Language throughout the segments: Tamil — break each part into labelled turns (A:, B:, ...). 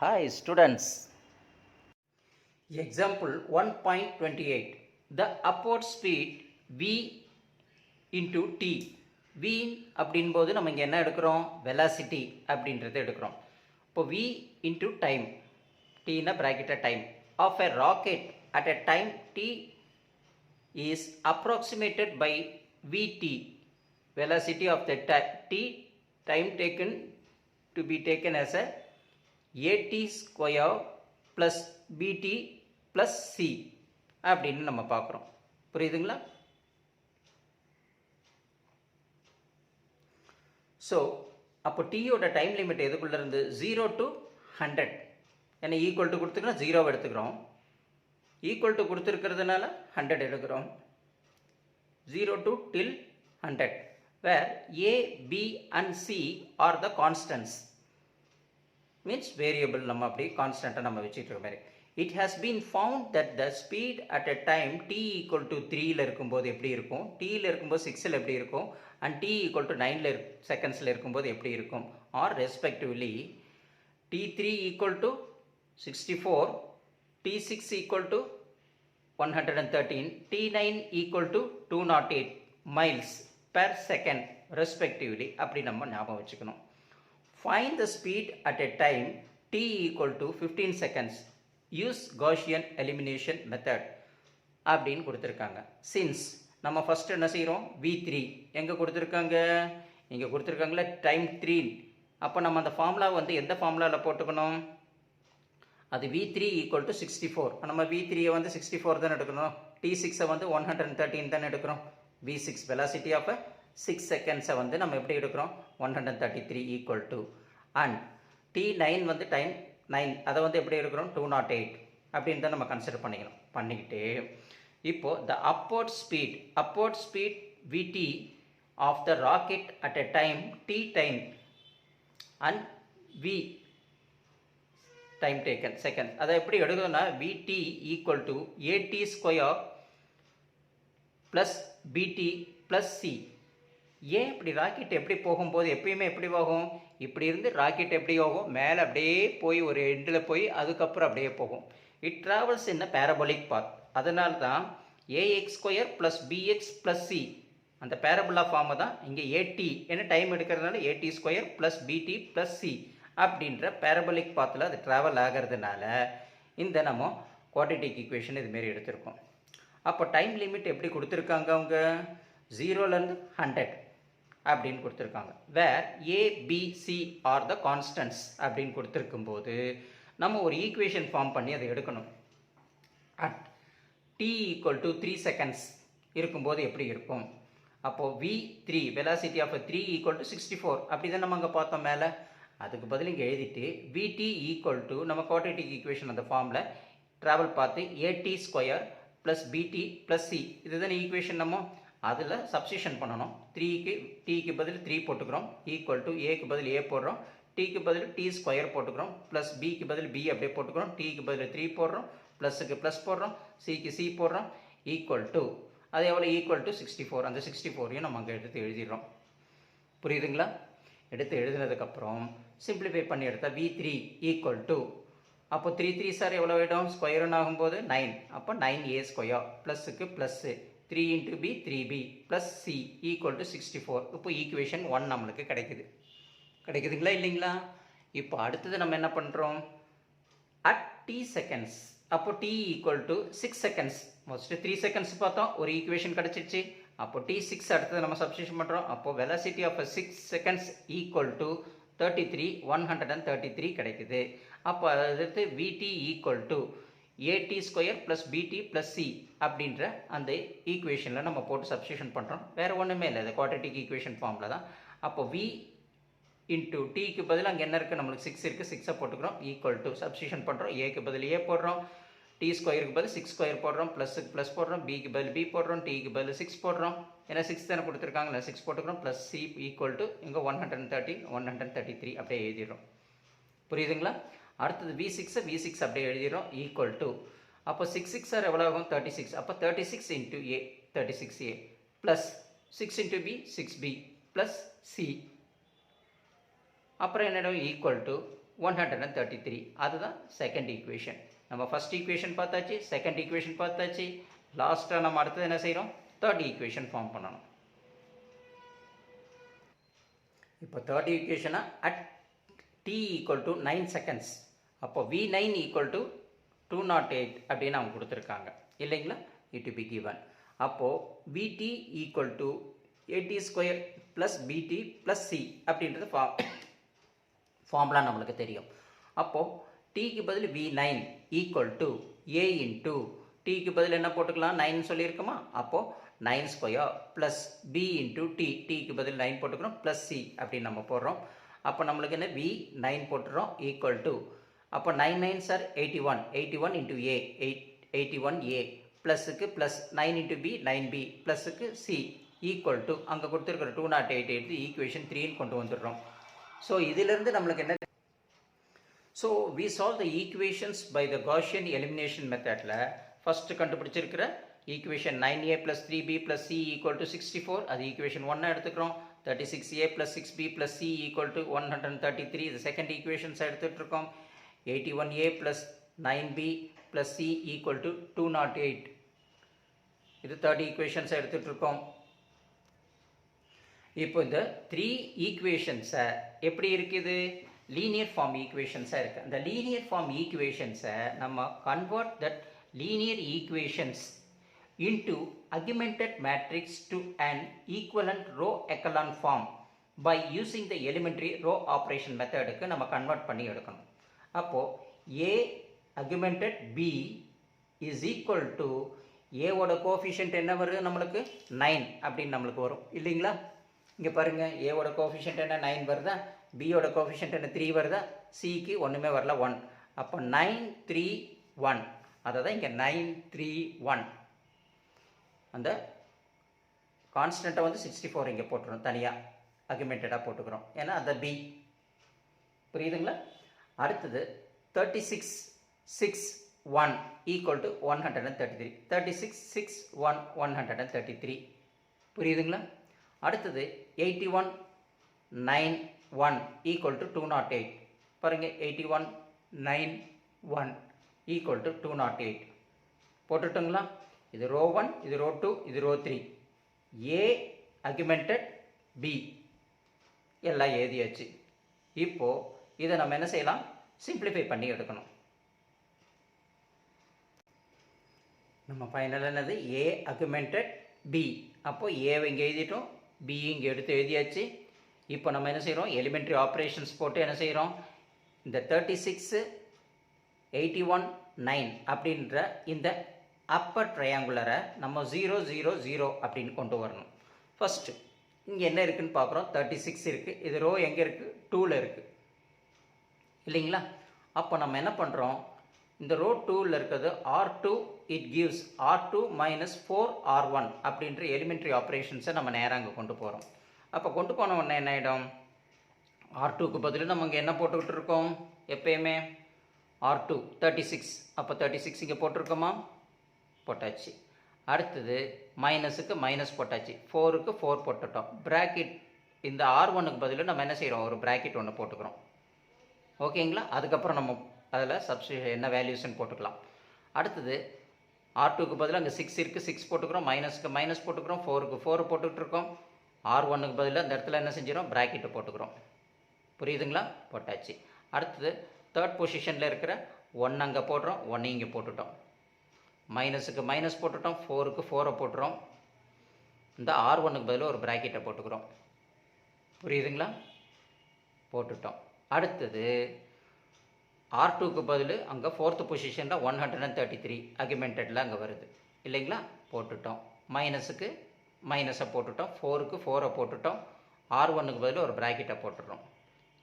A: Hi students. Example 1.28. The upward speed v into t. v அப்படின்போது நம்ம இங்கே என்ன எடுக்கிறோம், velocity அப்படின்றத எடுக்கிறோம். இப்போ v into time, t னா bracket time of a rocket at a time t is approximated by vt. Velocity of the t, time taken to be taken as a at square plus b t plus C அப்படின்னு நம்ம பார்க்குறோம். புரியுதுங்களா? ஸோ அப்போ டீயோட டைம் லிமிட் எதுக்குள்ளே இருந்து 0 to 100. ஏன்னா ஈக்குவல் டு கொடுத்துக்கிறோம், 0 எடுத்துக்கிறோம். ஈக்குவல் டு கொடுத்துருக்கிறதுனால 100 எடுக்கிறோம். 0 to till 100 where a, b and c are the constants. Means variable நம்ம அப்படி கான்ஸ்டண்ட்டாக நம்ம வச்சுட்டு இருக்க மாதிரி. It has been found that the speed at a time t equal to 3ல இருக்கும்போது எப்படி இருக்கும், tல இருக்கும்போது 6ல் எப்படி இருக்கும், and t equal to 9 செகண்ட்ஸில் இருக்கும்போது எப்படி இருக்கும், or respectively t3 equal to 64, t6 equal to 113, t9 equal to 208 miles per second respectively அப்படி நம்ம ஞாபகம் வச்சுக்கணும். Find the speed at a time t equal to 15 seconds. Use Gaussian elimination method அப்படின்னு கொடுத்துருக்காங்க. Since நம்ம ஃபஸ்ட் என்ன செய்கிறோம், v3 எங்கே கொடுத்துருக்காங்க, இங்கே கொடுத்துருக்காங்களே டைம் 3. அப்போ நம்ம அந்த ஃபார்முலா வந்து எந்த ஃபார்முலாவில் போட்டுக்கணும், அது v3 ஈக்குவல் டு 64. நம்ம v3யை வந்து 64 தான் எடுக்கணும், t6 வந்து 113 தான் எடுக்கிறோம். v6 velocity ஆஃப் 6 செகண்ட்ஸை வந்து நம்ம எப்படி எடுக்கிறோம், 133 ஈக்குவல் டு, அண்ட் t9 வந்து டைம் 9 அதை வந்து எப்படி எடுக்கிறோம், 208 அப்படின்னு தான் நம்ம கன்சிடர் பண்ணிக்கிட்டு இப்போது த upward speed vt of the rocket at a time t time and v time taken second, அதை எப்படி எடுக்கணும்னா vt equal to at square plus bt plus C. ஏன் இப்படி ராக்கெட் எப்படி போகும்போது எப்பயுமே எப்படி போகும், இப்படி இருந்து ராக்கெட் எப்படி போகும், மேலே அப்படியே போய் ஒரு எண்டில் போய் அதுக்கப்புறம் அப்படியே போகும். It travels in parabolic path. அதனால தான் a x square plus b x plus c அந்த பேரபோலா ஃபார்மை தான் இங்கே ஏடி என்ன டைம் எடுக்கிறதுனால a t square plus b t plus c அப்படின்ற பேரபோலிக் பாத்தில் அது ட்ராவல் ஆகிறதுனால இந்த நம்ம குவாட்ரேட்டிக் ஈக்குவேஷன் இதுமாரி எடுத்திருக்கோம். அப்போ டைம் லிமிட் எப்படி கொடுத்துருக்காங்க, அவங்க 0லேருந்து 100 அப்படின்னு கொடுத்துருக்காங்க. Where ABC are the constants அப்படின்னு கொடுத்துருக்கும்போது நம்ம ஒரு ஈக்குவேஷன் ஃபார்ம் பண்ணி அதை எடுக்கணும். At t equal to 3 seconds இருக்கும்போது எப்படி இருக்கும், அப்போது v3 velocity of 3 equal to 64 அப்படி தான் நம்ம அங்கே பார்த்தோம் மேலே. அதுக்கு பதில் இங்கே எழுதிட்டு vt ஈக்குவல் டு நம்ம குவாட்ரேட்டிக் ஈக்குவேஷன் அந்த ஃபார்மில் ட்ராவல் பார்த்து a t square plus b t plus c இதுதானே ஈக்குவேஷன். நம்ம அதில் சப்ஸ்டியூஷன் பண்ணணும். டீக்கு பதில் 3 போட்டுக்கிறோம், ஈக்குவல் டு ஏக்கு பதில் ஏ போடுறோம், டீக்கு பதில் டி ஸ்கொயர் போட்டுக்கிறோம், ப்ளஸ் பிக்கு பதில் பி அப்படியே போட்டுக்கிறோம், டீக்கு பதில் 3 போடுறோம், ப்ளஸுக்கு ப்ளஸ் போடுறோம், சிக்கு சி போடுறோம், ஈக்குவல் டு அது எவ்வளோ, ஈக்குவல் டு 64. அந்த 64ஐயும் நம்ம அங்கே எடுத்து எழுதிடுறோம். புரியுதுங்களா? எடுத்து எழுதினதுக்கப்புறம் சிம்பிளிஃபை பண்ணி எடுத்தால் v3 ஈக்குவல் டு, அப்போ 3 3 சார் எவ்வளோ ஆகிடும், ஸ்கொயர்னு ஆகும்போது 9, அப்போ 9a ஸ்கொயர் ப்ளஸுக்கு plus 3 into b 3b plus c equal to 64. இப்போ ஈக்குவேஷன் 1 நம்மளுக்கு கிடைக்குதுங்களா இல்லைங்களா? இப்போ அடுத்தது நம்ம என்ன பண்ணுறோம், அட் t செகண்ட்ஸ், அப்போ t equal to 6 seconds. First 3 seconds பார்த்தோம், ஒரு ஈக்குவேஷன் கிடச்சிருச்சு. அப்போ t6 அடுத்தது நம்ம சப்ஸ்டியூஷன் பண்ணுறோம். அப்போது velocity of 6 seconds equal to 133 கிடைக்குது. அப்போ அடுத்து vt equal to at square plus b t plus c அப்படின்ற அந்த ஈக்குவேஷனில் நம்ம போட்டு சப்ஸ்டியூஷன் பண்ணுறோம். வேறு ஒன்றுமே இல்லை, இது குவாட்ரேட்டிக் ஈக்குவேஷன் ஃபார்மில் தான். அப்போ v இன்ட்டு டிக்கு பதில் அங்கே என்ன இருக்குது, நம்மளுக்கு 6 இருக்குது, 6ஐ போட்டுக்கிறோம், ஈக்குவல் டு சப்ஸ்டியூஷன் பண்ணுறோம். ஏக்கு பதில் ஏ போடுறோம், டி ஸ்கொயருக்கு பதில் 6 ஸ்கொயர் போடுறோம், ப்ளஸுக்கு ப்ளஸ் போடுறோம், பிக்கு பதில் பி போடுறோம், டிக்கு பதில் 6 போடுறோம். ஏன்னா 6 தானே கொடுத்துருக்காங்களா, 6 போட்டுக்கிறோம், ப்ளஸ் சி ஈக்குவல் டு இங்கே 113 133 அப்படியே எழுதிடுறோம். புரியுதுங்களா? அடுத்தது v6 அப்படியே எழுதிடும், ஈக்குவல் டு, அப்போ 6 6 சார் எவ்வளோ ஆகும், 36. அப்போ 36 into a 36a plus 6 into b 6b plus c அப்புறம் என்னிடம் ஈக்குவல் டு 133. அதுதான் செகண்ட் ஈக்குவேஷன். நம்ம ஃபர்ஸ்ட் ஈக்குவேஷன் பார்த்தாச்சு, செகண்ட் ஈக்குவேஷன் பார்த்தாச்சு. லாஸ்ட்டாக நம்ம அடுத்தது என்ன செய்கிறோம், தேர்ட் ஈக்குவேஷன் ஃபார்ம் பண்ணணும். இப்போ தேர்ட் ஈக்குவேஷனா at t equal to 9 seconds, அப்போ v9 ஈக்குவல் டு 208 அப்படின்னு அவங்க கொடுத்துருக்காங்க இல்லைங்களா, இட் பி கிவன். அப்போது vt equal to at square plus bt plus c அப்படின்றது ஃபார்முலா நம்மளுக்கு தெரியும். அப்போது டீக்கு பதில் v9 equal to a into டீக்கு பதில் என்ன போட்டுக்கலாம், 9 சொல்லியிருக்குமா, அப்போது 9 ஸ்கொயர் ப்ளஸ் b இன்ட்டு டீக்கு பதில் 9 போட்டுக்கிறோம் ப்ளஸ் c அப்படின்னு நம்ம போடுறோம். அப்போ நம்மளுக்கு என்ன v9 போட்டுறோம் ஈக்குவல் டு, அப்போ 9 9 சார் 81, 81 இன்ட்டு a 81a ப்ளஸுக்கு ப்ளஸ் 9 இன்ட்டு b 9b ப்ளஸுக்கு c ஈக்குவல் டு அங்கே கொடுத்துருக்கிற 208 எடுத்து ஈக்குவேஷன் 3ன்னு கொண்டு வந்துடுறோம். ஸோ இதிலிருந்து நம்மளுக்கு என்ன, so we solve the equations by the Gaussian elimination மெத்தடில் ஃபஸ்ட்டு கண்டுபிடிச்சிருக்கிற equation 9a plus 3b plus c equal to 64, அது ஈக்குவேஷன் 1 எடுத்துக்கிறோம். 36a plus 6b plus c equal to 133, இது செகண்ட் ஈக்குவேஷன்ஸ் எடுத்துகிட்ருக்கோம். 81a plus 9b plus c equal to 208, இது தேர்ட் ஈக்குவேஷன்ஸ் எடுத்துகிட்ருக்கோம். இப்போ இந்த 3 ஈக்குவேஷன்ஸை எப்படி இருக்குது, லீனியர் ஃபார்ம் ஈக்குவேஷன்ஸாக இருக்குது. அந்த லீனியர் ஃபார்ம் ஈக்குவேஷன்ஸை நம்ம convert that linear equations into augmented matrix to an equivalent row echelon form by using the elementary row operation மெத்தடுக்கு நம்ம கன்வெர்ட் பண்ணி எடுக்கணும். அப்போது a augmented b is equal to a ஓட கோஃபிஷியன்ட் என்ன வருது நம்மளுக்கு 9 அப்படின்னு நம்மளுக்கு வரும் இல்லைங்களா. இங்கே பாருங்கள், a ஓட கோஃபிஷியன்ட் என்ன 9 வருதா, b ஓட கோஃபிஷியன்ட் என்ன 3 வருதா, c க்கு ஒன்றுமே வரல 1, அப்போ 9 3 1, அதை தான் இங்கே 9 3 1. அந்த கான்ஸ்டண்ட்டை வந்து 64 இங்கே போட்டுரும், தனியாக அக்யூமெண்டடாக போட்டுக்கிறோம், ஏன்னா அந்த b புரியுதுங்களா. அடுத்தது 36 6 1 ஈக்குவல் டு 133, 36 6 1 133 புரியுதுங்களா. அடுத்தது 81 9 1 ஈக்குவல் டு 208, பாருங்கள் 81 9 1 ஈக்குவல் டு 208 போட்டுட்டுங்களா. இது ரோ 1, இது ரோ 2, இது ரோ 3, a augmented b எல்லாம் எழுதியாச்சு. இப்போது இதை நம்ம என்ன செய்யலாம், சிம்பிளிஃபை பண்ணி எடுக்கணும். நம்ம ஃபைனல் என்னது a augmented b, அப்போது ஏவை இங்கே எழுதிட்டோம், b இங்கே எடுத்து எழுதியாச்சு. இப்போ நம்ம என்ன செய்கிறோம், எலிமெண்ட்ரி ஆப்ரேஷன்ஸ் போட்டு என்ன செய்கிறோம், இந்த 36 81 9 அப்படின்ற இந்த அப்பர் ட்ரையாங்குலரை நம்ம 0 0 0 அப்படின்னு கொண்டு வரணும். ஃபஸ்ட்டு இங்கே என்ன இருக்குதுன்னு பார்க்குறோம், 36 இருக்குது, இது ரோ எங்கே இருக்குது 2ல் இருக்குது இல்லைங்களா. அப்போ நம்ம என்ன பண்ணுறோம், இந்த ரோ 2ல் இருக்கிறது R2 it gives R2 minus 4R1 அப்படின்ற எலிமெண்ட்ரி ஆப்ரேஷன்ஸை நம்ம நேராக அங்கே கொண்டு போகிறோம். அப்போ கொண்டு போன உடனே என்ன ஆகிடும், R2க்கு பதில் நம்ம இங்கே என்ன போட்டுக்கிட்டு இருக்கோம், எப்பயுமே R2 36, அப்போ 36 இங்கே போட்டிருக்கோமா, போட்டாச்சு. அடுத்தது மைனஸுக்கு மைனஸ் போட்டாச்சு, 4க்கு 4 போட்டுட்டோம். ப்ராக்கெட் இந்த R1க்கு பதில் நம்ம என்ன செய்கிறோம், ஒரு ப்ராக்கெட் ஒன்று போட்டுக்கிறோம் ஓகேங்களா. அதுக்கப்புறம் நம்ம அதில் சப்ஸ்டியூஷன் என்ன வேல்யூஸ்ன்னு போட்டுக்கலாம். அடுத்தது R2க்கு பதில் அங்கே 6 இருக்குது, 6 போட்டுக்கிறோம், மைனஸுக்கு மைனஸ் போட்டுக்கிறோம், 4க்கு 4 போட்டுட்ருக்கோம். R1க்கு பதில் அந்த இடத்துல என்ன செஞ்சிடும், ப்ராக்கெட்டை போட்டுக்கிறோம் புரியுதுங்களா, போட்டாச்சு. அடுத்தது தேர்ட் பொசிஷனில் இருக்கிற 1 அங்கே போடுறோம், 1 இங்கே போட்டுட்டோம், மைனஸுக்கு மைனஸ் போட்டுட்டோம், 4க்கு 4 போட்டுறோம். இந்த R1க்கு பதில் ஒரு ப்ராக்கெட்டை போட்டுக்கிறோம் புரியுதுங்களா, போட்டுட்டோம். அடுத்தது R2க்கு பதில் அங்கே 4th பொசிஷனில் 133 அக்யூமெண்டடில் அங்கே வருது இல்லைங்களா, போட்டுட்டோம். மைனஸுக்கு மைனஸை போட்டுட்டோம், 4க்கு 4 போட்டுட்டோம், R1க்கு பதில் ஒரு ப்ராக்கெட்டை போட்டுடுறோம்.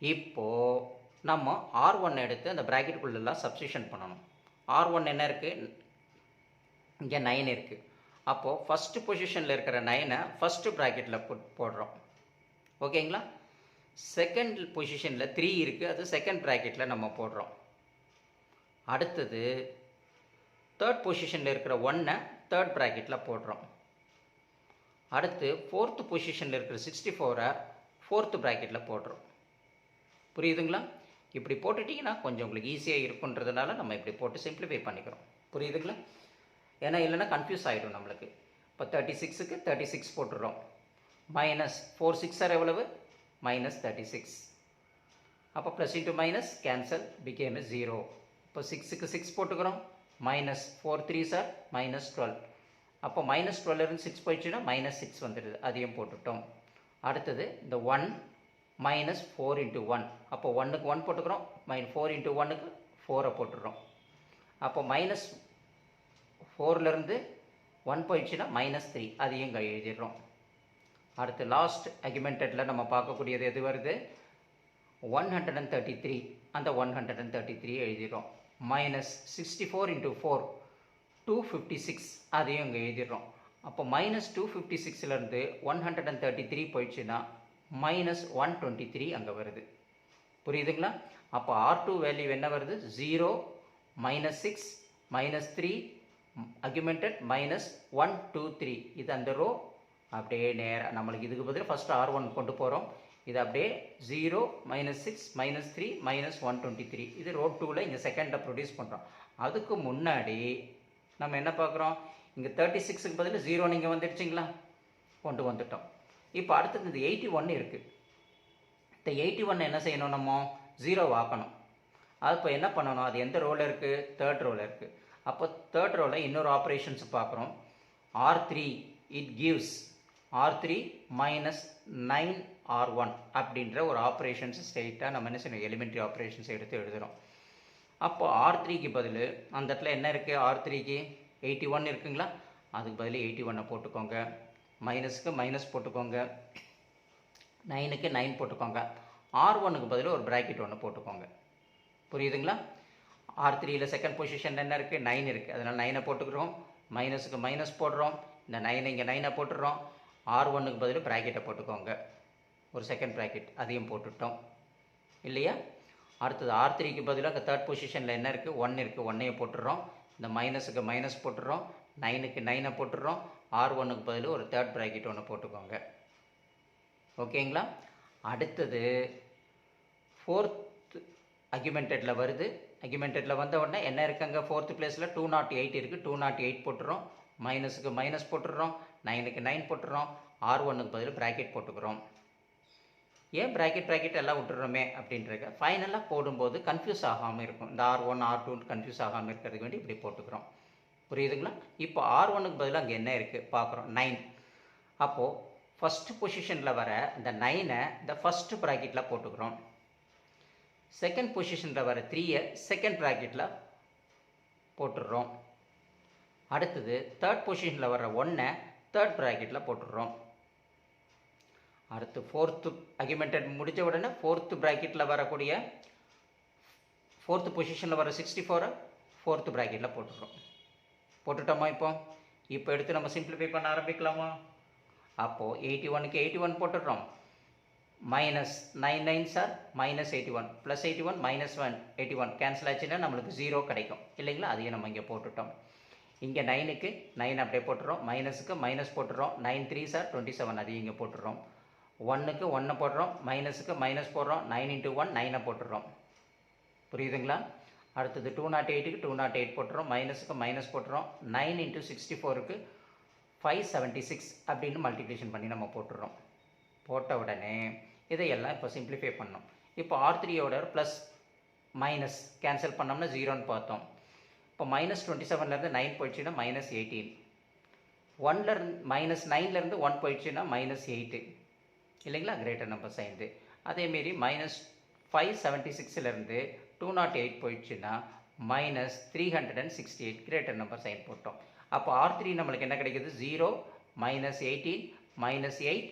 A: இப்போது நம்ம R1 எடுத்து அந்த ப்ராக்கெட்டுக்குள்ளெல்லாம் சப்ஸ்டியூஷன் பண்ணணும். R1 என்ன இருக்குது, இங்கே 9 இருக்குது. அப்போது ஃபஸ்ட்டு பொசிஷனில் இருக்கிற 9ஐ ஃபஸ்ட்டு ப்ராக்கெட்டில் போடுறோம் ஓகேங்களா. செகண்ட் பொசிஷனில் 3 இருக்குது, அது செகண்ட் ப்ராக்கெட்டில் நம்ம போடுறோம். அடுத்தது தேர்ட் பொசிஷனில் இருக்கிற 1ஐ தேர்ட் ப்ராக்கெட்டில் போடுறோம். அடுத்து 4th பொசிஷனில் இருக்கிற 64ஐ 4th ப்ராக்கெட்டில் போடுறோம் புரியுதுங்களா. இப்படி போட்டுட்டிங்கன்னா கொஞ்சம் உங்களுக்கு ஈஸியாக இருக்குன்றதுனால நம்ம இப்படி போட்டு சிம்பிளிஃபை பண்ணிக்கிறோம். புரியுதுங்களா? ஏன்னா இல்லைன்னா கன்ஃபியூஸ் ஆகிடும் நம்மளுக்கு. இப்போ 36க்கு 36 போட்டுடுறோம். மைனஸ் 4 6 ஆர் எவ்வளவு? மைனஸ் 36. அப்போ plus into minus cancel became 0. இப்போ 6க்கு 6 போட்டுக்கிறோம். Minus 4 3 sir minus 12. அப்போ மைனஸ் 12 6 போயிடுச்சுன்னா மைனஸ் 6 வந்துடுது. அதையும் போட்டுட்டோம். அடுத்தது இந்த 1 மைனஸ் 4 இன்ட்டு 1. அப்போ 1க்கு 1 போட்டுக்கிறோம். 4 இன்ட்டு 1க்கு 4 போட்டுடுறோம். அப்போ மைனஸ் 4 1 போயிடுச்சுன்னா மைனஸ் 3. அதையும் இங்கே எழுதிடுறோம். அடுத்து லாஸ்ட் அக்யூமெண்டடில் நம்ம பார்க்கக்கூடியது எது வருது? 133. அந்த 133 எழுதிடுறோம். Minus 64 into 4 256. அதையும் இங்கே எழுதிடுறோம். அப்போ மைனஸ் 256 133 போயிடுச்சுன்னா மைனஸ் 123 அங்கே வருது. புரியுதுங்களா? அப்போ R2 வேல்யூ என்ன வருது? 0 மைனஸ் 6 மைனஸ் 3 அக்யூமெண்டட் மைனஸ் 1 2 3. இது அந்த ரோ அப்படியே நேராக நம்மளுக்கு இதுக்கு பதில் ஃபஸ்ட்டு R1 கொண்டு போகிறோம். இது அப்படியே 0 மைனஸ் 6 மைனஸ் 3 மைனஸ் 123. இது ரோ 2ல் இங்கே செகண்டில் ப்ரொடியூஸ் பண்ணுறோம். அதுக்கு முன்னாடி நம்ம என்ன பார்க்குறோம்? இங்கே 36க்கு பதில் 0 நீங்கள் வந்துடுச்சிங்களா? கொண்டு வந்துட்டோம். இப்போ அடுத்தது இந்த 81 இருக்குது. இந்த 81 என்ன செய்யணும்? நம்ம 0 ஆக்கணும். அது இப்போ என்ன பண்ணணும்? அது எந்த ரோவில் இருக்குது? தேர்ட் ரோவில் இருக்குது. அப்போ தேர்ட் ரோவில் இன்னொரு ஆப்ரேஷன்ஸ் பார்க்குறோம். R3 it gives R3 minus 9R1 அப்படின்ற ஒரு ஆப்ரேஷன்ஸ் ஸ்ட்ரெயிட்டாக நம்ம என்ன செய்யணும்? எலிமெண்ட்ரி ஆப்ரேஷன்ஸ் எடுத்து எழுதுகிறோம். அப்போ R3க்கு பதில் அந்த இடத்துல என்ன இருக்குது? R3க்கு 81 இருக்குங்களா? அதுக்கு பதில் 81 போட்டுக்கோங்க. மைனஸுக்கு மைனஸ் போட்டுக்கோங்க. 9க்கு 9 போட்டுக்கோங்க. R1க்கு பதில் ஒரு ப்ராக்கெட் ஒன்று போட்டுக்கோங்க. புரியுதுங்களா? R3யில் செகண்ட் பொசிஷன் என்ன இருக்குது? 9 இருக்குது. அதனால் 9 போட்டுக்கிறோம். மைனஸுக்கு மைனஸ் போடுறோம். இந்த 9 இங்கே 9 போட்டுடுறோம். R1க்கு பதில் ப்ராக்கெட்டை போட்டுக்கோங்க. ஒரு செகண்ட் ப்ராக்கெட் அதையும் போட்டுட்டோம் இல்லையா? அடுத்தது R3க்கு பதிலாக தேர்ட் பொசிஷனில் என்ன இருக்குது? 1 இருக்குது. 1ஐயும் போட்டுடுறோம். இந்த மைனஸுக்கு மைனஸ் போட்டுடுறோம். 9க்கு 9 போட்டுடுறோம். R1க்கு பதில் ஒரு தேர்ட் ப்ராக்கெட் ஒன்று போட்டுக்கோங்க. ஓகேங்களா? அடுத்தது ஃபோர்த் அக்யூமெண்டடில் வருது. அக்யூமெண்டடில் வந்த உடனே என்ன இருக்குங்க? ஃபோர்த்து பிளேஸில் 208 இருக்குது. 208 போட்டுடுறோம். மைனஸுக்கு மைனஸ் போட்டுடுறோம். 9க்கு 9 போட்டுடுறோம். R1க்கு பதில் ப்ராக்கெட் போட்டுக்கிறோம். ஏன் ப்ராக்கெட் எல்லாம் விட்டுறோமே அப்படின்றத ஃபைனலாக போடும்போது கன்ஃபியூஸ் ஆகாமல் இருக்கும். இந்த R1 R2 கன்ஃபியூஸ் ஆகாமல் இருக்கிறதுக்கு வேண்டி இப்படி போட்டுக்கிறோம். புரியுதுங்களா? இப்போ R1க்கு பதிலாக அங்கே என்ன இருக்குது பார்க்குறோம்? 9. அப்போது ஃபஸ்ட்டு பொசிஷனில் வர இந்த 9ஐ இந்த ஃபஸ்ட்டு ப்ராக்கெட்டில் போட்டுக்கிறோம். செகண்ட் பொசிஷனில் வர 3ஐ செகண்ட் ப்ராக்கெட்டில் போட்டுடுறோம். அடுத்தது தேர்ட் பொசிஷனில் வர 1ஐ தேர்ட் ப்ராக்கெட்டில் போட்டுடுறோம். அடுத்து ஃபோர்த்து அக்யூமெண்டட் முடித்த உடனே ஃபோர்த்து ப்ராக்கெட்டில் வரக்கூடிய ஃபோர்த்து பொசிஷனில் வர 64ஐ ஃபோர்த்து ப்ராக்கெட்டில் போட்டுடுறோம். போட்டுட்டோமா? இப்போ எடுத்து நம்ம சிம்பிளிஃபை பண்ண ஆரம்பிக்கலாமா? அப்போது 81க்கு 81 போட்டுடுறோம். மைனஸ் 9 9 சார் மைனஸ் 81 ப்ளஸ் 81 மைனஸ் 81 கேன்சல் ஆச்சுன்னா நம்மளுக்கு 0 கிடைக்கும் இல்லைங்களா? அதையும் நம்ம இங்கே போட்டுட்டோம். இங்கே 9க்கு 9 அப்படியே போட்டுறோம். மைனஸுக்கு மைனஸ் போட்டுறோம். 9 3 சார் 27 அதையும் இங்கே போட்டுடுறோம். 1க்கு 1 போடுறோம். மைனஸுக்கு மைனஸ் போடுறோம். 9 இன்ட்டு 1 9 போட்டுடுறோம். புரியுதுங்களா? அடுத்தது 208க்கு 208 போட்டுறோம். மைனஸுக்கு மைனஸ் போட்டுறோம். 9 இன்ட்டு 64க்கு 576 அப்படின்னு மல்டிப்ளிகேஷன் பண்ணி நம்ம போட்டுடுறோம். போட்ட உடனே இதையெல்லாம் இப்போ சிம்பிளிஃபை பண்ணோம். இப்போ R3யோட ப்ளஸ் மைனஸ் கேன்சல் பண்ணோம்னா 0ன்னு பார்த்தோம். இப்போ மைனஸ் 27லேருந்து 9 போயிடுச்சுன்னா மைனஸ் 18. 1 மைனஸ் 9லேருந்து 1 போயிடுச்சுன்னா மைனஸ் 8 இல்லைங்களா? கிரேட்டர் நம்பர் சைன்து. அதேமாரி மைனஸ் 576லேருந்து 208 போயிடுச்சுன்னா மைனஸ் 368 கிரேட்டர் நம்பர் சைன் போட்டோம். அப்போ R3 நம்மளுக்கு என்ன கிடைக்குது? 0 மைனஸ் 18 மைனஸ் 8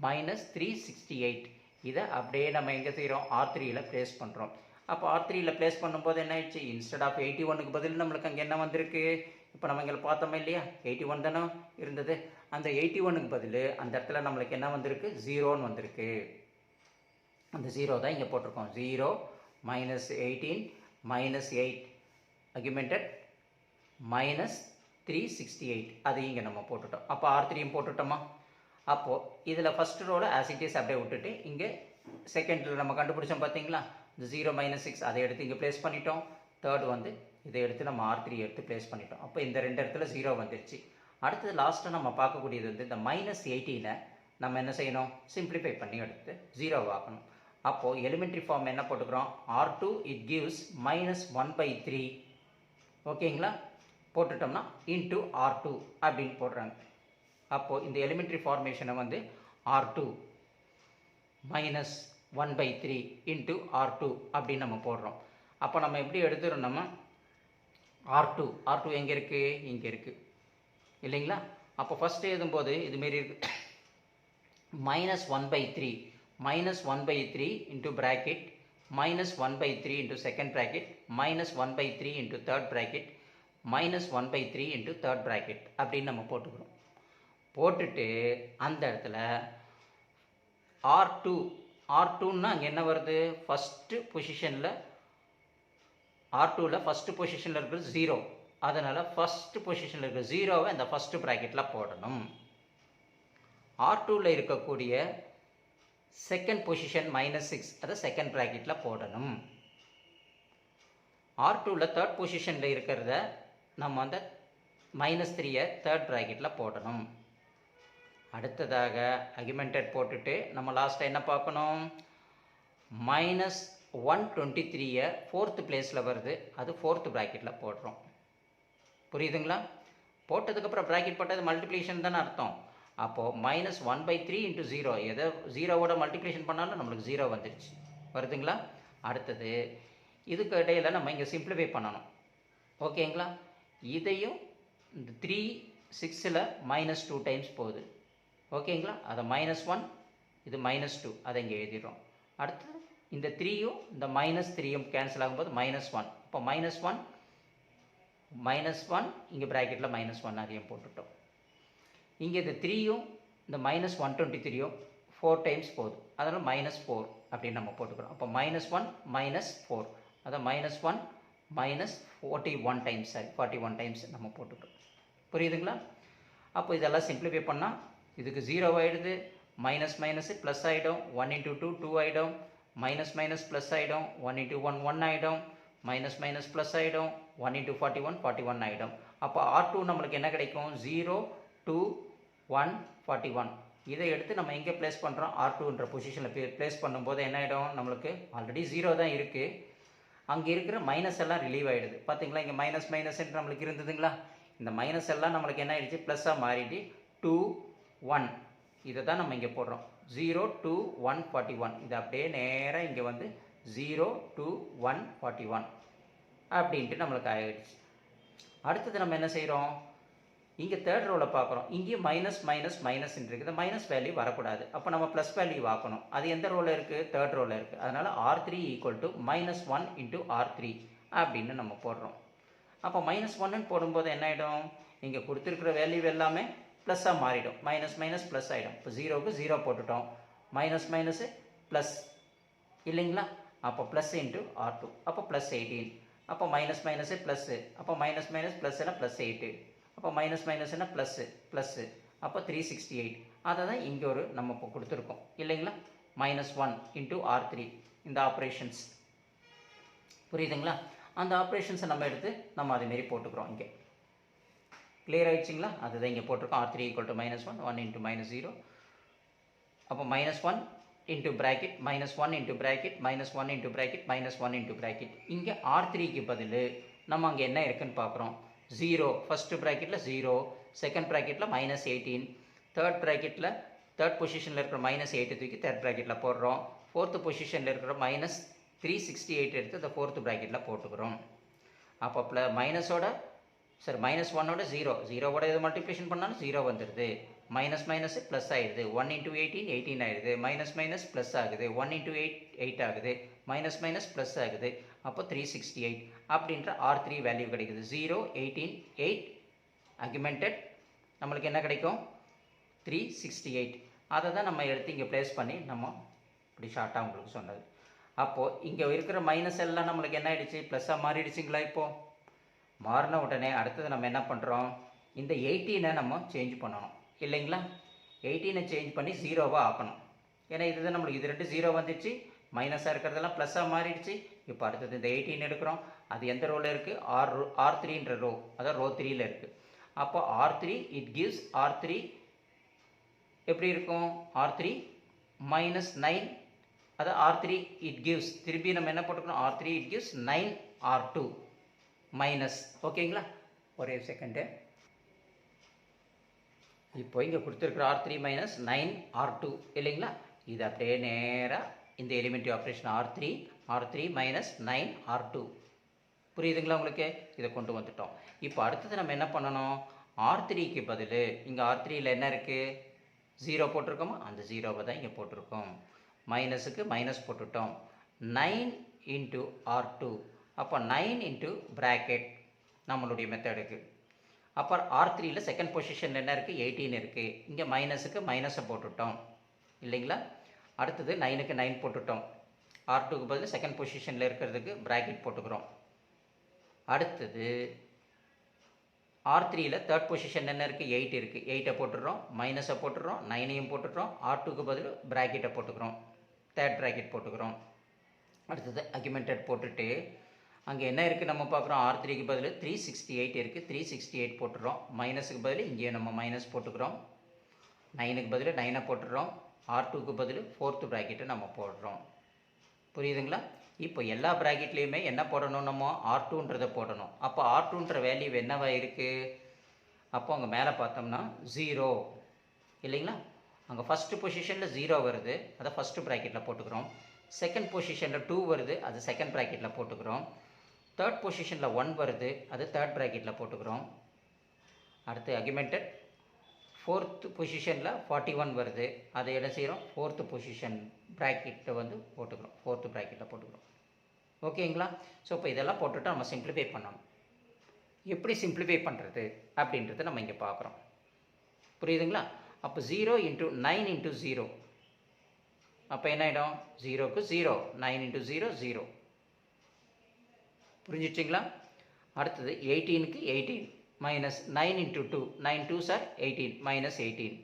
A: மைனஸ் 368. இதை அப்படியே நம்ம எங்கே செய்கிறோம்? R3யில் ப்ளேஸ் பண்ணுறோம். அப்போ R3யில் ப்ளேஸ் பண்ணும்போது என்ன ஆயிடுச்சு? இன்ஸ்டெட் ஆஃப் 81க்கு பதில் நம்மளுக்கு அங்கே என்ன வந்திருக்கு? இப்போ நம்ம இங்கே பார்த்தோமா இல்லையா? 81 தானே இருந்தது. அந்த 81க்கு பதில் அந்த இடத்துல நம்மளுக்கு என்ன வந்திருக்கு? 0ன்னு வந்திருக்கு. அந்த 0 தான் இங்கே போட்டிருக்கோம். 0 மைனஸ் 18 மைனஸ் 8 அக்யூமெண்டட் மைனஸ் 368 அதையும் இங்கே நம்ம போட்டுட்டோம். அப்போ R3யும் போட்டுட்டோமா? அப்போது இதில் ஃபஸ்ட் ரோவில் ஆஸ் இட் இஸ் அப்படியே விட்டுட்டு இங்கே செகண்டில் நம்ம கண்டுபிடிச்சோம் பார்த்தீங்களா? இந்த 0 மைனஸ் 6 அதை எடுத்து இங்கே ப்ளேஸ் பண்ணிட்டோம். தேர்ட் வந்து இதை எடுத்து நம்ம R3 எடுத்து ப்ளேஸ் பண்ணிட்டோம். அப்போ இந்த ரெண்டு இடத்துல 0 வந்துருச்சு. அடுத்தது லாஸ்ட்டாக நம்ம பார்க்கக்கூடியது வந்து இந்த மைனஸ் 18 நம்ம என்ன செய்யணும், சிம்பிளிஃபை பண்ணி எடுத்து 0 ஆக்கணும். அப்போது எலிமெண்ட்ரி ஃபார்ம் என்ன போட்டுக்கிறோம், R2 இட் கிவ்ஸ் மைனஸ் 1/3 ஓகேங்களா, போட்டுட்டோம்னா இன்ட்டு R2 அப்படின்னு போடுறாங்க. அப்போது இந்த எலிமெண்ட்ரி ஃபார்மேஷனை வந்து R2 மைனஸ் 1/3 இன்ட்டு R2 அப்படின்னு நம்ம போடுறோம். அப்போ நம்ம எப்படி எடுத்துகிறோம், நம்ம R2 எங்கே இருக்குது, இங்கே இருக்குது இல்லைங்களா. அப்போ ஃபஸ்ட்டு எழுதும்போது இதுமாரி இருக்குது, minus 1/3 minus 1/3 into bracket minus 1/3 into second bracket minus 1/3 into third bracket minus 1/3 into third bracket அப்படின்னு நம்ம போட்டுக்கிறோம். போட்டுட்டு அந்த இடத்துல R2ன்னா அங்கே என்ன வருது, ஃபஸ்ட்டு பொசிஷனில் R2வில் ஃபஸ்ட்டு பொசிஷனில் இருக்கிறது 0, அதனால் ஃபஸ்ட்டு பொசிஷனில் இருக்கிற 0வை இந்த ஃபஸ்ட்டு ப்ராக்கெட்டில் போடணும். R2வில் இருக்கக்கூடிய செகண்ட் பொசிஷன் -6 அதை செகண்ட் ப்ராக்கெட்டில் போடணும். R2வில் தேர்ட் பொசிஷனில் இருக்கிறத நம்ம வந்து -3யை தேர்ட் ப்ராக்கெட்டில் போடணும். அடுத்ததாக அக்யூமெண்டட் போட்டுட்டு நம்ம லாஸ்ட்டாக என்ன பார்க்கணும், -123யை ஃபோர்த்து பிளேஸில் வருது, அது ஃபோர்த்து ப்ராக்கெட்டில் போடுறோம். புரியுதுங்களா. போட்டதுக்கப்புறம் ப்ராக்கெட் போட்டது மல்டிப்ளிகேஷன் தானே அர்த்தம். அப்போது -1/3 இன்ட்டு 0 எதை 0வோட மல்டிப்ளிகேஷன் பண்ணாலும் நம்மளுக்கு 0 வந்துடுச்சு, வருதுங்களா. அடுத்தது இதுக்கு இடையில் நம்ம இங்கே சிம்பிளிஃபை பண்ணணும். ஓகேங்களா. இதையும் இந்த 3 6ல் -2 டைம்ஸ் போகுது. ஓகேங்களா. அதை -1 இது -2 அதை இங்கே எழுதிடுறோம். அடுத்தது இந்த 3யும் இந்த -3யும் கேன்சல் ஆகும்போது -1. இப்போ -1 இங்கே ப்ராக்கெட்டில் -1 அதையும் போட்டுட்டோம். இங்கே இந்த 3யும் இந்த -123யும் 4 டைம்ஸ் போகுது, அதனால் -4 அப்படின்னு நம்ம போட்டுக்கிறோம். அப்போ -1 -4 அதை -1 -41 டைம்ஸ் 41 டைம்ஸ் நம்ம போட்டுக்கிறோம். புரியுதுங்களா. அப்போ இதெல்லாம் சிம்பிளிஃபை பண்ணால் இதுக்கு 0 ஆகிடுது, மைனஸ் ப்ளஸ் ஆகிடும், 1 × 2 2 ஆகிடும், மைனஸ் ப்ளஸ் ஆகிடும், 1 × 1 1 ஆகிடும், மைனஸ் ப்ளஸ் ஆகிடும், 1 × 41 41 ஆகிடும். அப்போ R2 நம்மளுக்கு என்ன கிடைக்கும், 0 2 1 41. இதை எடுத்து நம்ம எங்கே ப்ளேஸ் பண்ணுறோம், R2ன்ற பொசிஷனில் ப்ளேஸ் பண்ணும்போது என்ன ஆகிடும், நம்மளுக்கு ஆல்ரெடி 0 தான் இருக்குது, அங்கே இருக்கிற மைனஸ் எல்லாம் ரிலீவ் ஆகிடுது. பார்த்தீங்களா, இங்கே மைனஸ் நம்மளுக்கு இருந்ததுங்களா, இந்த மைனஸ் எல்லாம் நம்மளுக்கு என்ன ஆகிடுச்சு, ப்ளஸ்ஸாக மாறிட்டு 2 1 இதை தான் நம்ம இங்கே போடுறோம். 0 2 1 41 இது அப்படியே நேராக இங்கே வந்து 0 2 1 41 அப்படின்ட்டு நம்மளுக்கு ஆகிடுச்சு. அடுத்தது நம்ம என்ன செய்கிறோம், இங்கே தேர்ட் ரோவில் பார்க்குறோம், இங்கேயும் மைனஸ் இருக்குது, மைனஸ் வேல்யூ வரக்கூடாது, அப்போ நம்ம ப்ளஸ் வேல்யூ ஆக்கணும். அது எந்த ரோவில் இருக்குது, தேர்ட் ரோவில் இருக்குது, அதனால் R3 = -1 × R3 அப்படின்னு நம்ம போடுறோம். அப்போ -1ன்னு போடும்போது என்ன ஆகிடும், இங்கே கொடுத்துருக்குற வேல்யூ எல்லாமே ப்ளஸ்ஸாக மாறிடும், மைனஸ் ப்ளஸ் ஆகிடும். இப்போ 0க்கு 0 போட்டுட்டோம், மைனஸ் ப்ளஸ் இல்லைங்களா. அப்போ ப்ளஸ் × R2 அப்போ +18. அப்போ மைனஸ் ப்ளஸ்ஸு, அப்போ மைனஸ் ப்ளஸ்னா +8, அப்போ மைனஸ் என்ன ப்ளஸ்ஸு, அப்போ 368. அதை தான் இங்கே ஒரு நம்ம இப்போ கொடுத்துருக்கோம் இல்லைங்களா, -1 × R3 இந்த ஆப்ரேஷன்ஸ். புரியுதுங்களா. அந்த ஆப்ரேஷன்ஸை நம்ம எடுத்து நம்ம அதேமாரி போட்டுக்கிறோம். இங்கே கிளியர் ஆகிடுச்சிங்களா. அதுதான் இங்கே போட்டிருக்கோம், R3 = -1 1 × -0. அப்போ -1 into bracket -1 into bracket -1 into bracket -1 into bracket. இங்கே R3க்கு பதில் நம்ம அங்கே என்ன இருக்குன்னு பார்க்குறோம், 0 ஃபஸ்ட்டு ப்ராக்கெட்டில் 0, செகண்ட் ப்ராக்கெட்டில் -18, தேர்ட் ப்ராக்கெட்டில் தேர்ட் பொசிஷனில் இருக்கிற -8 தூக்கி தேர்ட் ப்ராக்கெட்டில் போடுறோம், ஃபோர்த்து பொசிஷனில் இருக்கிற -368 எடுத்து அந்த ஃபோர்த்து ப்ராக்கெட்டில் போட்டுக்கிறோம். அப்போ மைனஸோட சரி -1ஓட 0வோட எது மல்டிப்ளிகேஷன் பண்ணாலும் 0 வந்துடுது, மைனஸ் ப்ளஸ் ஆகிடுது, 1 × 18 18 ஆகிடுது, மைனஸ் ப்ளஸ் ஆகுது, 1 × 8 8 ஆகுது, மைனஸ் ப்ளஸ் ஆகுது, அப்போ 368 அப்படின்ற R3 வேல்யூ கிடைக்குது. 0 18 8 அக்யூமெண்டட் நம்மளுக்கு என்ன கிடைக்கும், 368. அதை தான் நம்ம எடுத்து இங்கே ப்ளேஸ் பண்ணி நம்ம இப்படி ஷார்ட்டாக உங்களுக்கு சொன்னது. அப்போது இங்கே இருக்கிற மைனஸ் எல்லாம் நம்மளுக்கு என்ன ஆகிடுச்சு, ப்ளஸ்ஸாக மாறிடுச்சிங்களா. இப்போது மாறின உடனே அடுத்தது நம்ம என்ன பண்ணுறோம், இந்த 18 நம்ம சேஞ்ச் பண்ணணும் இல்லைங்களா. 18 சேஞ்ச் பண்ணி 0வா ஆக்கணும். ஏன்னா இதுதான் நம்மளுக்கு இது 2 0 வந்துச்சு, மைனஸாக இருக்கிறதெல்லாம் ப்ளஸ்ஸாக மாறிடுச்சு. இப்போ அடுத்தது இந்த 18 எடுக்கிறோம். அது எந்த ரோவில் இருக்குது? R3ன்ற ரோ, அதான் ரோ 3ல் இருக்குது. அப்போ R3 இட் கிவ்ஸ் R3 எப்படி இருக்கும்? R3 minus 9, அதான் R3 it gives, திருப்பி நம்ம என்ன போட்டுக்கணும்? R3 it gives 9 R2 minus. ஓகேங்களா? ஒரே செகண்டு. இப்போ இங்கே கொடுத்துருக்குற R3 மைனஸ் 9 R2 இல்லைங்களா? இது அப்படியே நேராக இந்த elementary operation R3 minus 9 R2. புரியுதுங்களா உங்களுக்கு? இதை கொண்டு வந்துட்டோம். இப்போ அடுத்தது நம்ம என்ன பண்ணணும்? R3க்கு பதில் இங்கே R3யில் என்ன இருக்குது? 0 போட்டிருக்கோமா? அந்த 0வை தான் இங்கே போட்டிருக்கோம். மைனஸுக்கு மைனஸ் போட்டுட்டோம். 9 இன்ட்டு R2. அப்போ 9 இன்ட்டு ப்ராக்கெட் நம்மளுடைய மெத்தடுக்கு. அப்புறம் R3யில் செகண்ட் பொசிஷனில் என்ன இருக்குது? 18 இருக்குது. இங்கே மைனஸுக்கு மைனஸை போட்டுட்டோம் இல்லைங்களா? அடுத்தது 9க்கு 9 போட்டுட்டோம். R2க்கு பதில் செகண்ட் பொசிஷனில் இருக்கிறதுக்கு ப்ராக்கெட் போட்டுக்கிறோம். அடுத்தது R3யில் தேர்ட் பொசிஷன் என்ன இருக்குது? 8 இருக்குது. 8ஐ போட்டுடுறோம், மைனஸை போட்டுடுறோம், 9ஐயும் போட்டுடுறோம். R2க்கு பதில் ப்ராக்கெட்டை போட்டுக்கிறோம், தேர்ட் ப்ராக்கெட் போட்டுக்கிறோம். அடுத்தது அக்யூமெண்டட் போட்டுட்டு அங்கே என்ன இருக்குது நம்ம பார்க்குறோம்? R3க்கு பதில் 368 இருக்குது. 368 போட்டுடுறோம். மைனஸுக்கு பதில் இங்கேயும் நம்ம மைனஸ் போட்டுக்கிறோம். 9க்கு பதில் 9ஐ போட்டுடுறோம். R2க்கு பதில் ஃபோர்த்து ப்ராக்கெட்டை நம்ம போடுறோம். புரியுதுங்களா? இப்போ எல்லா ப்ராக்கெட்லேயுமே என்ன போடணும்? நம்ம R2ன்றதை போடணும். அப்போ R2ன்ற வேல்யூ என்னவா இருக்குது? அப்போ அங்கே மேலே பார்த்தோம்னா 0 இல்லைங்களா? அங்கே ஃபஸ்ட்டு பொசிஷனில் 0 வருது, அதை ஃபஸ்ட்டு ப்ராக்கெட்டில் போட்டுக்கிறோம். செகண்ட் பொசிஷனில் 2 வருது, அது செகண்ட் ப்ராக்கெட்டில் போட்டுக்கிறோம். தேர்ட் பொசிஷனில் 1 வருது, அது தேர்ட் ப்ராக்கெட்டில் போட்டுக்கிறோம். அடுத்து அக்யூமெண்டட் ஃபோர்த்து பொசிஷனில் 41 வருது, அதை என்ன செய்கிறோம்? ஃபோர்த்து பொசிஷன் ப்ராக்கெட்டை வந்து போட்டுக்கிறோம், ஃபோர்த்து ப்ராக்கெட்டில் போட்டுக்கிறோம். ஓகேங்களா? ஸோ இப்போ இதெல்லாம் போட்டுட்டு நம்ம சிம்பிளிஃபை பண்ணணும். எப்படி சிம்பிளிஃபை பண்ணுறது அப்படின்றத நம்ம இங்கே பார்க்குறோம். புரியுதுங்களா? அப்போ 0 இன்ட்டு 9 இன்ட்டு 0, அப்போ என்ன ஆகிடும்? 0க்கு 0, 9 இன்ட்டு 0 0. புரிஞ்சிச்சிங்களா? அடுத்தது 18க்கு 18 minus 9 into 2, 9 2s are 18 minus 18.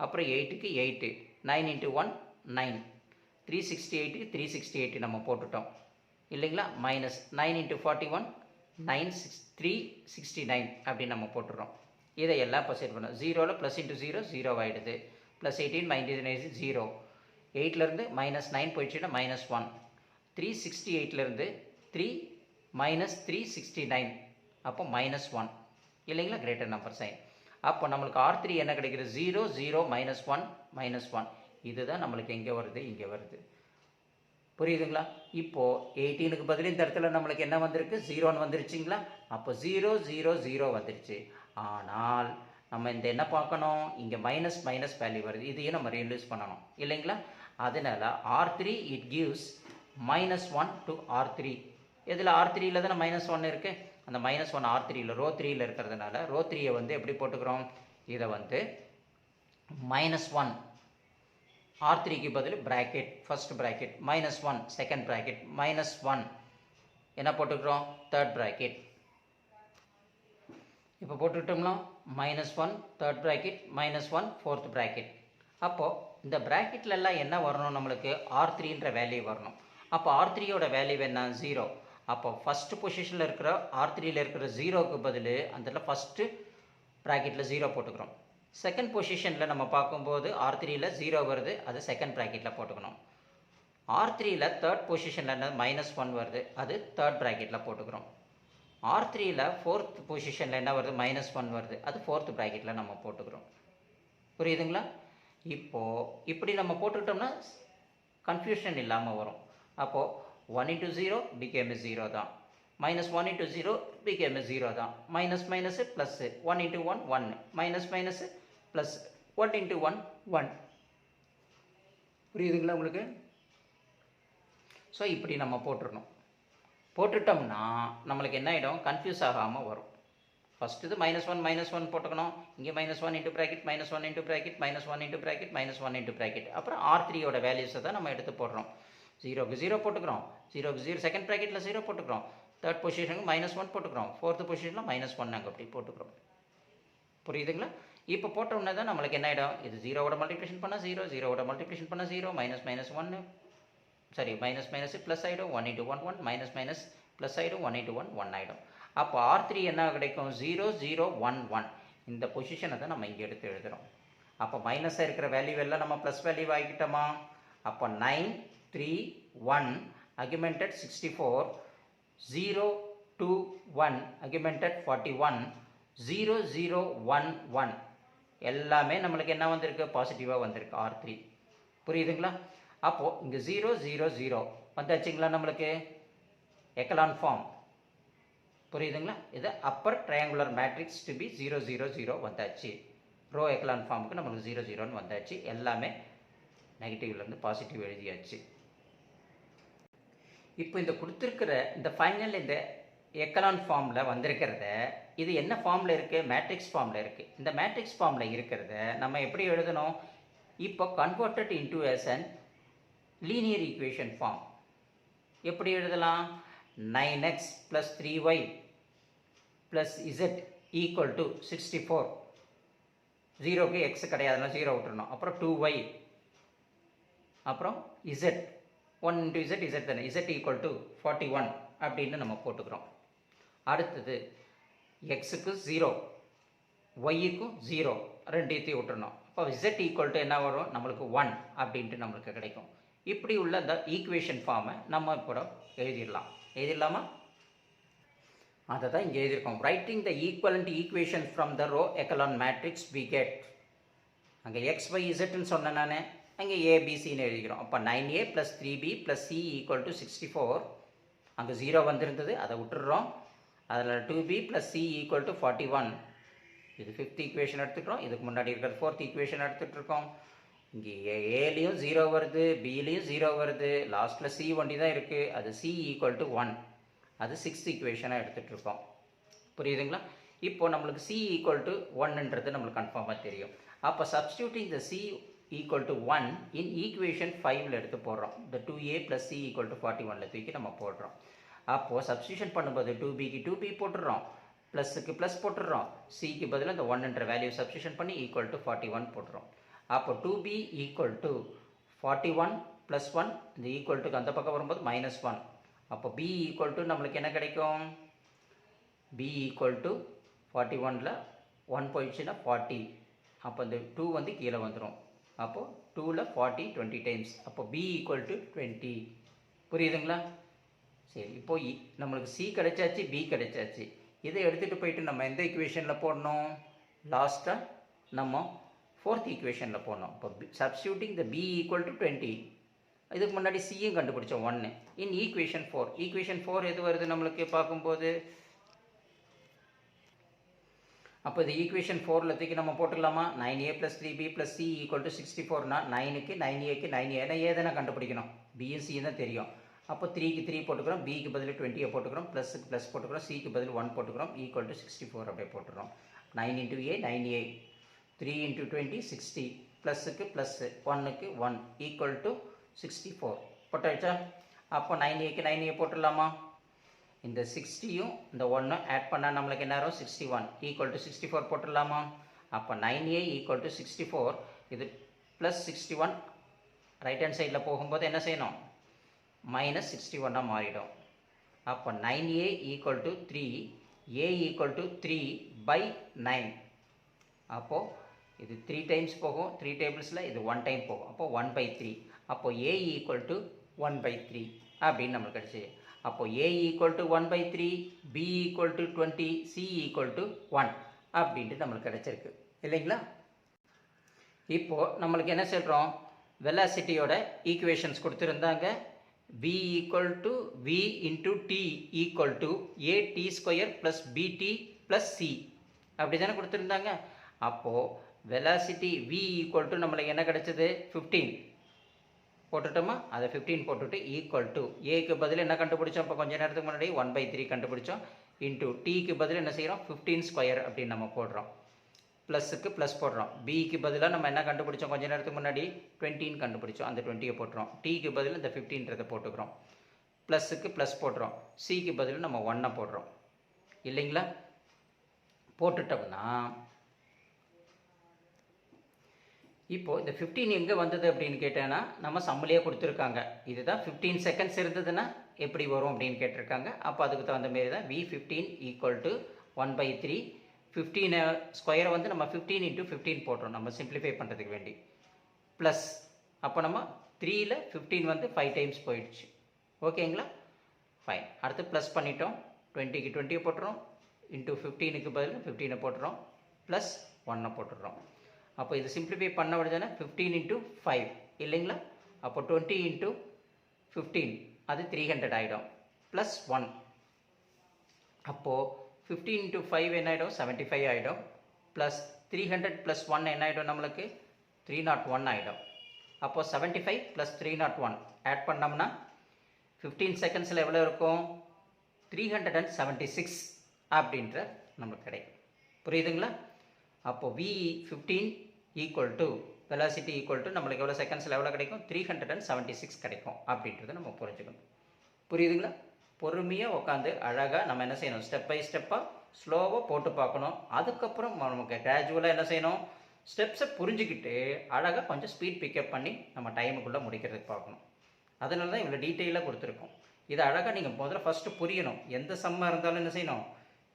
A: அப்புறம் 8க்கு 8, 9 இன்ட்டு 1 9. 368க்கு 368 நம்ம போட்டுட்டோம் இல்லைங்களா? மைனஸ் 9 இன்ட்டு 41 369 அப்படின்னு நம்ம போட்டுடுறோம். இதையெல்லாம் இப்போ செட் பண்ணோம். 0ல் ப்ளஸ் இன்ட்டு 0 0 ஆகிடுது. Plus 18 minus 0. 8லேருந்து மைனஸ் 9 போயிடுச்சுன்னா மைனஸ் 1. 368லேருந்து 3 மைனஸ் 369, அப்போ மைனஸ் 1 இல்லைங்களா? Greater number sign. அப்போ நம்மளுக்கு R3 என்ன கிடைக்கிறது? 0 0 மைனஸ் 1 மைனஸ் 1. இதுதான் நம்மளுக்கு எங்கே வருது? இங்கே வருது. புரியுதுங்களா? இப்போது 18க்கு பதில் இந்த இடத்துல நம்மளுக்கு என்ன வந்திருக்கு? 0ன்னு வந்துருச்சுங்களா? அப்போ 0 0 0 வந்துருச்சு. ஆனால் நம்ம இந்த என்ன பார்க்கணும்? இங்கே மைனஸ் மைனஸ் வேல்யூ வருது, இதையும் நம்ம ரியலைஸ் பண்ணணும் இல்லைங்களா? அதனால் R3 it gives minus 1 to R3. இதில் R3யில் தானே மைனஸ் 1 இருக்குது. அந்த மைனஸ் 1 R3யில் ரோ 3யில் இருக்கிறதுனால ரோ 3யை வந்து எப்படி போட்டுக்கிறோம்? இதை வந்து மைனஸ் 1 R3க்கு பதில் bracket, first bracket, minus 1 second bracket, minus 1 என்ன போட்டுக்கிறோம்? Third bracket. இப்போ போட்டுக்கிட்டோம்னா minus 1 third bracket, minus 1 fourth bracket. அப்போது இந்த ப்ராக்கெட்லெல்லாம் என்ன வரணும்? நம்மளுக்கு R3ன்ற வேல்யூ வரணும். அப்போ R3யோட வேல்யூ என்ன? 0. அப்போ ஃபஸ்ட்டு பொசிஷனில் இருக்கிற R3யில் இருக்கிற 0க்கு பதில் அந்த ஃபஸ்ட்டு ப்ராக்கெட்டில் 0 போட்டுக்கிறோம். செகண்ட் பொசிஷனில் நம்ம பார்க்கும்போது R3யில் 0 வருது, அது செகண்ட் ப்ராக்கெட்டில் போட்டுக்கணும். R3யில் தேர்ட் பொசிஷனில் என்ன? மைனஸ் 1 வருது, அது தேர்ட் ப்ராக்கெட்டில் போட்டுக்கிறோம். R3யில் ஃபோர்த் பொசிஷனில் என்ன வருது? மைனஸ் 1 வருது, அது ஃபோர்த் ப்ராக்கெட்டில் நம்ம போட்டுக்கிறோம். புரியுதுங்களா? இப்போது இப்படி நம்ம போட்டுக்கிட்டோம்னா கன்ஃபியூஷன் இல்லாமல் வரும். அப்போது 1 into 0 became a 0 தான், மைனஸ் 1 into 0 became a 0 தான். Minus minus plus, 1 into 1 1, minus minus plus, 1 into 1 1. புரியுதுங்களா உங்களுக்கு? ஸோ இப்படி நம்ம போட்டுடணும். போட்டுட்டோம்னா நம்மளுக்கு என்ன ஆகிடும்? கன்ஃபியூஸ் ஆகாமல் வரும். ஃபஸ்ட்டு இது மைனஸ் 1 போட்டுக்கணும். இங்கே minus 1 into bracket, minus 1 into bracket, minus 1 into bracket, minus 1 into bracket. அப்புறம் R3யோட வேல்யூஸை தான் நம்ம எடுத்து போடுறோம். 0க்கு 0 போட்டுக்கிறோம், 0க்கு 0 செகண்ட் ப்ராக்கெட்டில் 0 போட்டுக்கிறோம், தேர்ட் பொசிஷனுக்கு மைனஸ் 1 போட்டுக்கிறோம், ஃபோர்த்து பொசிஷனில் மைனஸ் 1 நாங்கள் அப்படி போட்டுக்கிறோம். புரியுதுங்களா? இப்போ போட்டோம்னா தான் நம்மளுக்கு என்ன ஆகிடும்? இது 0வோட மல்டிப்ளிகேஷன் பண்ணால் 0, 0வோட மல்டிப்ளிகேஷன் பண்ணால் 0, மைனஸ் மைனஸ் 1 சரி மைனஸ் மைனஸ் ப்ளஸ் ஆகிடும், 1 × 1 1, மைனஸ் மைனஸ் ப்ளஸ் ஆகிடும், 1 × 1 1 ஆகிடும். அப்போ R3 என்ன கிடைக்கும்? 0 0 1 1. இந்த பொசிஷனை தான் நம்ம இங்கே எடுத்து எழுதுகிறோம். அப்போ மைனஸாக இருக்கிற வேல்யூ எல்லாம் நம்ம ப்ளஸ் வேல்யூ ஆகிக்கிட்டோமா? அப்போ 9 3 1 augmented 64, 0 2 1 augmented 41, 0 0 1 1 எல்லாமே நம்மளுக்கு என்ன வந்திருக்கு? பாசிட்டிவாக வந்திருக்கு R3. புரியுதுங்களா? அப்போது இங்கே 0 0 0 வந்தாச்சுங்களா நம்மளுக்கு எக்கலான் ஃபார்ம். புரியுதுங்களா? இது upper triangular matrix to b 0 0 0 வந்தாச்சு. ரோ எக்கலான் ஃபார்முக்கு நம்மளுக்கு 0 0ன்னு வந்தாச்சு. எல்லாமே நெகட்டிவ்லேருந்து பாசிட்டிவ் எழுதியாச்சு. இப்போ இந்த கொடுத்துருக்கிற இந்த ஃபைனல் இந்த எக்கலான் ஃபார்மில் வந்திருக்கிறத இது என்ன ஃபார்மில் இருக்குது? மேட்ரிக்ஸ் ஃபார்மில் இருக்குது. இந்த மேட்ரிக்ஸ் ஃபார்மில் இருக்கிறத நம்ம எப்படி எழுதணும்? இப்போ converted into as an linear equation form. எப்படி எழுதலாம்? 9x + 3y + z = 64. 0க்கு x கிடையாதுன்னா 0 விட்டுறணும். அப்புறம் 2y அப்புறம் z 1 × z z தானே, z = 41 அப்படின்னு நம்ம போட்டுக்கிறோம். அடுத்தது எக்ஸுக்கு 0 ஒய்க்கும் 0 ரெண்டையும் விட்டுறணும். அப்போ z = என்ன வரும்? நம்மளுக்கு 1 அப்படின்ட்டு நம்மளுக்கு கிடைக்கும். இப்படி உள்ள இந்த ஈக்குவேஷன் ஃபார்மை நம்ம இப்போ எழுதிடலாமா? அதை தான் இங்கே எழுதியிருக்கோம். Writing the equivalent equation from the row echelon matrix we get. அங்கே எக்ஸ் ஒய் இசட்னு சொன்னேன் நான், அங்கே ஏபிசின்னு எழுதிக்கிறோம். அப்போ 9a + 3b + c = 64. அங்கே 0 வந்திருந்தது, அதை விட்டுடுறோம். அதில் 2b + c = 41. இது 5th ஈக்குவேஷன் எடுத்துக்கிறோம். இதுக்கு முன்னாடி இருக்கிறது 4th ஈக்குவேஷன் எடுத்துகிட்டு இருக்கோம். இங்கே ஏலையும் 0 வருது, பிலையும் 0 வருது, லாஸ்ட்டில் சி ஒண்டி தான் இருக்குது. அது c = 1. அது 6th ஈக்குவேஷனாக எடுத்துகிட்ருக்கோம். புரியுதுங்களா? இப்போது நம்மளுக்கு c = 1ன்றது நம்மளுக்கு கன்ஃபார்மாக தெரியும். அப்போ substituting the c = 1 in equation 5ல் எடுத்து போடுறோம். இந்த 2a + c = 41ல் தூக்கி நம்ம போடுறோம். அப்போது சப்ஸ்டியூஷன் பண்ணும்போது 2bக்கு 2b போட்டுடுறோம், ப்ளஸுக்கு ப்ளஸ் போட்டுடுறோம், சிக்கு பதிலாக இந்த 1ன்ற வேல்யூ சப்ஸ்டியூஷன் பண்ணி = 41 போட்டுறோம். அப்போ 2b = 41 + 1, இந்த ஈக்குவல்ட்டுக்கு அந்த பக்கம் வரும்போது -1. அப்போ b = நம்மளுக்கு என்ன கிடைக்கும்? b = 41ல் 1 போயிடுச்சுன்னா 40. அப்போ இந்த 2 வந்து கீழே வந்துடும். அப்போது 2ல் 40 20 டைம்ஸ். அப்போ b = 20. புரியுதுங்களா? சரி, இப்போது நம்மளுக்கு c கிடைச்சாச்சு, b கிடைச்சாச்சு. இதை எடுத்துகிட்டு போயிட்டு நம்ம எந்த ஈக்குவேஷனில் போடணும்? லாஸ்ட்டாக நம்ம 4th ஈக்குவேஷனில் போடணும். இப்போ சப்ஸ்டியூட்டிங் த b = 20. இதுக்கு முன்னாடி சியும் கண்டுபிடிச்சோம் 1 இன் ஈக்குவேஷன் 4. ஈக்குவேஷன் 4 எது வருது நம்மளுக்கு பார்க்கும்போது? அப்போ இது ஈக்குவேஷன் 4ல் தூக்கி நம்ம போட்டுக்கலாமா? 9a + 3b + c = 64னா 9க்கு 9aக்கு 9a, ஏன்னா ஏ தானே கண்டுபிடிக்கணும், பியும் சியும் தான் தெரியும். அப்போ 3க்கு 3 போட்டுக்கிறோம், பிக்கு பதில் 20 போட்டுக்கிறோம், ப்ளஸுக்கு ப்ளஸ் போட்டுக்கிறோம், சிக்கு பதில் 1 போட்டுக்கிறோம், = 64 அப்படியே போட்டுக்கிறோம். 9 × a 9a, 3 × 20 60, ப்ளஸுக்கு ப்ளஸ்ஸு 1க்கு 1 = 64 போட்டாச்சா? அப்போ 9aக்கு 9a போட்டுடலாமா? இந்த 60யும் இந்த 1 ஆட் பண்ணால் நம்மளுக்கு என்ன வரும்? 61 = 64 போட்டுடலாமா? அப்போ 9a = 64. இது +61 ரைட் ஹேண்ட் சைடில் போகும்போது என்ன செய்யணும்? -61 மாறிடும். அப்போ 9a = 3, a = 3/9. அப்போது இது 3 டைம்ஸ் போகும், 3 டேபிள்ஸில் இது 1 டைம் போகும். அப்போது 1/3. அப்போது a = 1/3 அப்படின்னு நம்மளுக்கு கிடச்சி. அப்போது a = 1/3, b = 20, c = 1 அப்படின்ட்டு நம்மளுக்கு கிடச்சிருக்கு இல்லைங்களா? இப்போது நம்மளுக்கு என்ன சொல்கிறோம்? வெலாசிட்டியோட ஈக்குவேஷன்ஸ் கொடுத்துருந்தாங்க. v = v × t = at² + bt + c அப்படி தானே கொடுத்துருந்தாங்க. அப்போது வெலாசிட்டி v = நம்மளுக்கு என்ன கிடச்சிது? 15 போட்டுட்டோமா? அதை 15 போட்டுட்டு ஏக்கு பதில் என்ன கண்டுபிடிச்சோம்? இப்போ கொஞ்சம் நேரத்துக்கு முன்னாடி 1/3 கண்டுபிடிச்சோம். இன்ட்டு டீக்கு பதில் என்ன செய்கிறோம்? 15² அப்படின்னு நம்ம போடுறோம். ப்ளஸுக்கு ப்ளஸ் போடுறோம். பிக்கு பதிலாக நம்ம என்ன கண்டுபிடிச்சோம்? கொஞ்சம் நேரத்துக்கு முன்னாடி 20 கண்டுபிடிச்சோம். அந்த 20 போட்டுறோம். டீக்கு பதில் இந்த 15ன்றதை போட்டுக்கிறோம். ப்ளஸுக்கு ப்ளஸ் போடுறோம். சிக்கு பதில் நம்ம 1 போடுறோம் இல்லைங்களா? போட்டுட்டோம்னா இப்போது இந்த 15 எங்கே வந்தது அப்படின்னு கேட்டேன்னா நம்ம சம்மளியே கொடுத்துருக்காங்க. இதுதான் 15 செகண்ட்ஸ் இருந்ததுன்னா எப்படி வரும் அப்படின்னு கேட்டிருக்காங்க. அப்போ அதுக்கு தகுந்த மாரி தான் V15 ஈக்குவல் டு 1/3. 15 ஸ்கொயரை வந்து நம்ம 15 × 15 போடுறோம் நம்ம சிம்பிளிஃபை பண்ணுறதுக்கு வேண்டி. ப்ளஸ் அப்போ நம்ம 3ல் 15 வந்து 5 டைம்ஸ் போயிடுச்சு. ஓகேங்களா? ஃபைன். அடுத்து ப்ளஸ் பண்ணிட்டோம். 20க்கு 20 போட்டுறோம். இன்ட்டு 15க்கு பதில் 15 போட்டுறோம். ப்ளஸ் 1 போட்டுடுறோம். அப்போ இது சிம்பிளிஃபை பண்ண விடுதானே 15 × 5 இல்லைங்களா? அப்போ 20 × 15 அது 300 ஆகிடும். ப்ளஸ் 1 அப்போது 15 × 5 என்ன ஆகிடும்? 75 ஆகிடும். ப்ளஸ் 300 + 1 என்ன ஆகிடும்? நம்மளுக்கு 301 ஆகிடும். அப்போது 75 + 301 ஆட் பண்ணோம்னா 15 செகண்ட்ஸில் எவ்வளோ இருக்கும்? 376 அப்படின்ற நம்மளுக்கு கிடைக்கும். புரியுதுங்களா? அப்போது V15 equal to velocity equal to நம்மளுக்கு எவ்வளோ செகண்ட்ஸில் எவ்வளோ கிடைக்கும்? 376 கிடைக்கும் அப்படின்றத நம்ம புரிஞ்சுக்கணும். புரியுதுங்களா? பொறுமையாக உட்காந்து அழகாக நம்ம என்ன செய்யணும்? ஸ்டெப் பை ஸ்டெப்பாக ஸ்லோவாக போட்டு பார்க்கணும். அதுக்கப்புறம் நமக்கு கிராஜுவலாக என்ன செய்யணும்? ஸ்டெப்ஸை புரிஞ்சுக்கிட்டு அழகாக கொஞ்சம் ஸ்பீட் பிக்கப் பண்ணி நம்ம டைமுக்குள்ளே முடிக்கிறதுக்கு பார்க்கணும். அதனால தான் இவ்வளோ டீட்டெயிலாக கொடுத்துருக்கோம். இதை அழகாக நீங்கள் முதல்ல ஃபஸ்ட்டு புரியணும். எந்த சம்மாக இருந்தாலும் என்ன செய்யணும்?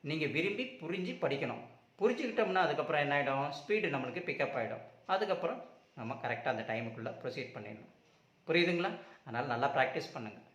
A: நீங்கள் விரும்பி புரிஞ்சு படிக்கணும். புரிஞ்சுக்கிட்டோம்னா அதுக்கப்புறம் என்ன ஆகிடும்? ஸ்பீடு நம்மளுக்கு பிக்கப் ஆகிடும். அதுக்கப்புறம் நம்ம கரெக்டாக அந்த டைமுக்குள்ளே ப்ரொசீட் பண்ணிடணும். புரியுதுங்களா? அதனால் நல்லா ப்ராக்டிஸ் பண்ணுங்கள்.